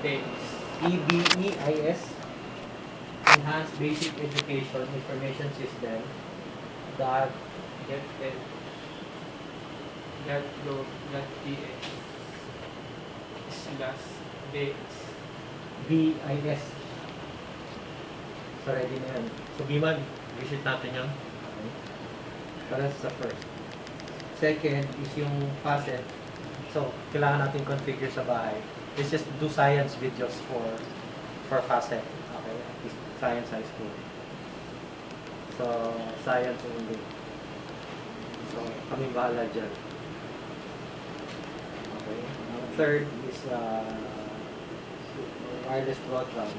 EBEIS. EBEIS, Enhanced Basic Education Information System, dot .gov.ph / BIS. BIS. So, ready na yan. So, Biman, visit natin yan. Okay. Para sa first. Second is yung facet. So, kailangan natin configure sa bahay. Let's just do science videos for facet. Okay? Science high school. So, science only. So, kami bahala dyan. Okay. Third is wireless broadband.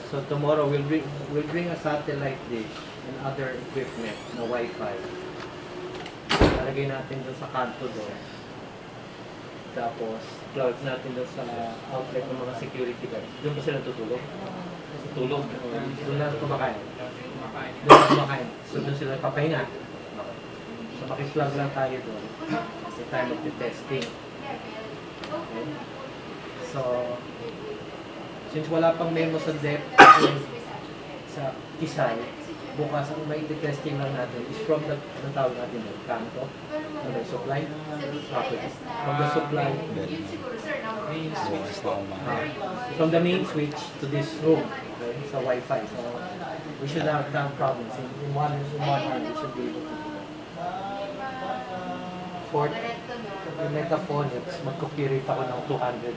So tomorrow we'll bring a satellite dish and other equipment na Wi-Fi. Lalagay natin doon sa kanto doon. Tapos plug natin doon sa outlet ng mga security guards. Doon ba sila tutulog? Tutulog. Doon lang kumakain. Doon lang kumakain. So doon sila papahinga. So makiplug lang tayo doon. Kasi time of the testing. Okay. So since wala pang memo sa DEP sa Kisay, bukas ang may testing lang natin is from the tawag natin doon, kanto, the supply, from the supply, Main switch po. from the main switch to this room, okay, sa Wi-Fi. So we should have problems. In one hour, we should be able to do that. Fourth, yung Metaphonics, mag-copyright ako ng 200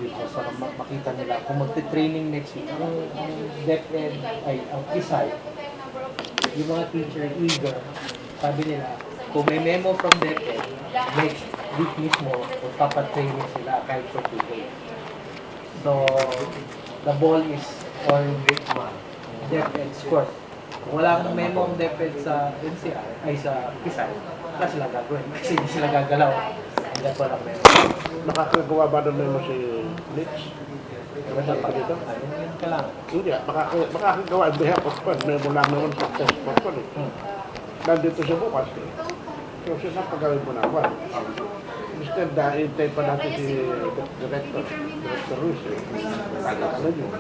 videos para makita nila kung magte-training next week. Ang DepEd, ang Kisay, yung mga teacher eager, sabi nila, kung may memo from DepEd, next week mismo, magpapatraining sila kahit for 2 days. So, the ball is on DepEd's court. Kung wala akong memo ang DepEd sa NCR, ay sa Kisay, wala sila gagawin. Kasi hindi sila gagalaw. Hindi ko lang memo. Nakakagawa ba ng memo si Litch? Wala pa dito. Ayun ka lang. Hindi, makakagawa. Hindi ako pa. Memo lang naman sa test ko. Nandito siya bukas. So, siya na pagawin mo na ako. Instead, hintay pa natin si Director Ruiz. Ano yun?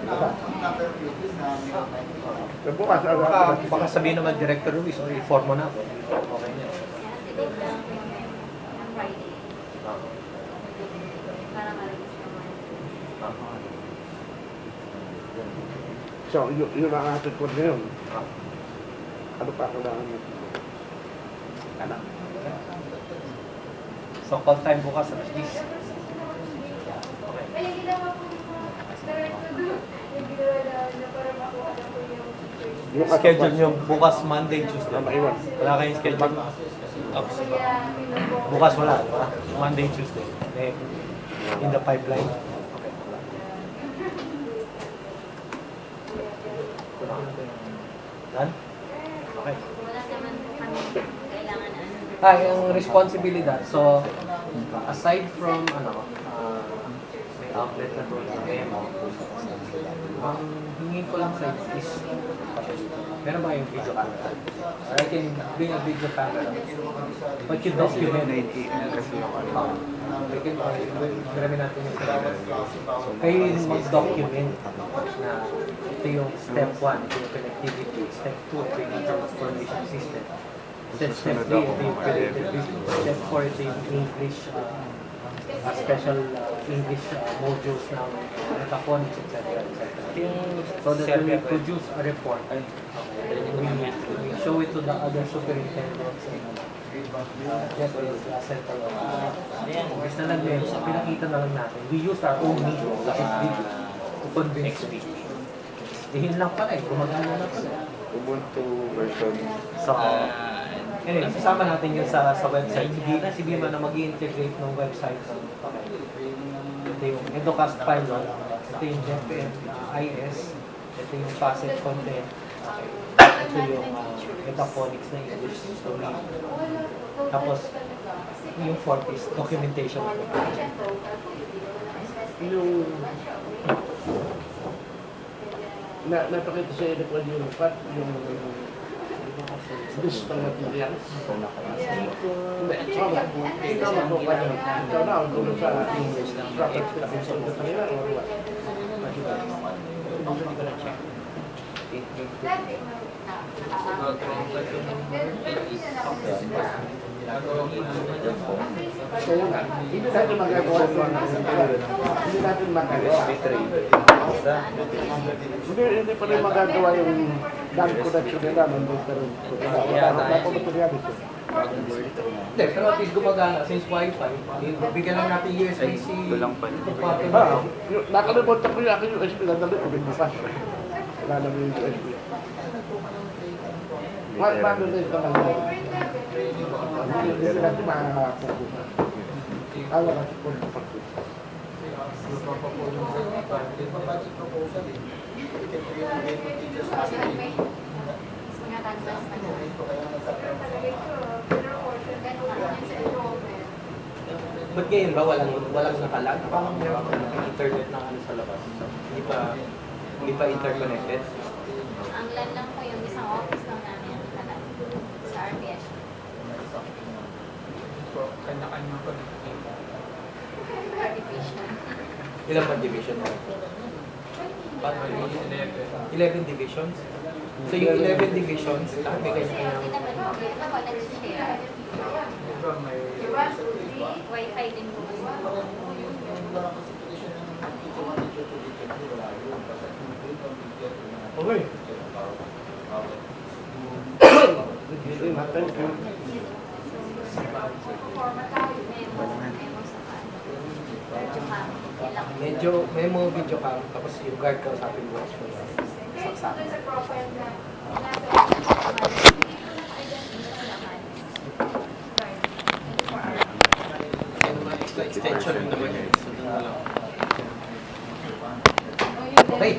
So, bukas, Baka sabihin naman Director Ruiz, o i-form mo na ako. Okay niya. so, yun ang atin ko ngayon. Ano pa kailangan mo? Anak. So, call time bukas, alas 10. Schedule nyo bukas Monday, Tuesday. Maiwan. Wala kayong schedule? Bukas wala. Monday, Tuesday. In the pipeline. Done? Okay. Yung responsibilidad. So, aside from, may outlet na doon sa memo, ang hingin ko lang sa is, meron ba yung video camera? Or I can bring a video camera. But you document it. Marami natin yung kayo yung mag-document na ito yung step 1, ito yung connectivity, step 2, ito yung information system. Step 3, ito yung related business. Step 4, ito yung English, special English modules ng metaphonics, etc. So that when we produce a report, we show it to the other superintendents and that is central. Basta na nag-memo, pinakita na lang natin. We use our own media, like video, to convince me. Dihin lang pala gumagana na pala. Ubuntu version. So, anyway, sasama natin yun sa website. Si Bima na mag-i-integrate ng website ng ito yung Educast Pilot, ito yung DepEd IS, ito yung Facet Content, ito yung Metaphonics na English story. Tapos, yung fourth is documentation of the project. Yung napakita sa edukwan yung cut, yung Digital materials. Hindi, sorry. Ikaw na po kayo. Ikaw na ang tulong sa property na kung sa kanila or what? Kaya nga, hindi natin magagawa ito. Hindi natin magagawa. Hindi pa rin magagawa yung land connection nila. Nandun pa rin. Wala pa materiality. Hindi, pero at least gumagana since Wi-Fi. Bigyan lang natin USB-C. Kulang pa. Nakalimutan ko yung aking USB. Nadali ko, bigbukas. Wala naman yung USB. Paano na ito naman? Hindi natin makakakukuha. Alam ka si Paul kapatid. Ba't ngayon ba walang nakalag? Parang meron internet na ano sa labas. Hindi pa interconnected. Ang LAN lang po yung isang office lang namin sa RBS. Kanya-kanya ko. Artificial. Ilang ba division mo? 11 divisions? So yung 11 divisions, lahat may Kasi kanya-kanya. hindi naman po, ito wala share. Wi-Fi din po. Okay. Hindi na, thank you. Memo sa pan. Medyo cam. Ilang. Medyo, may mga video cam, tapos yung guard ka sa ating bukas mo. Saksak. Extension naman yun. Okay.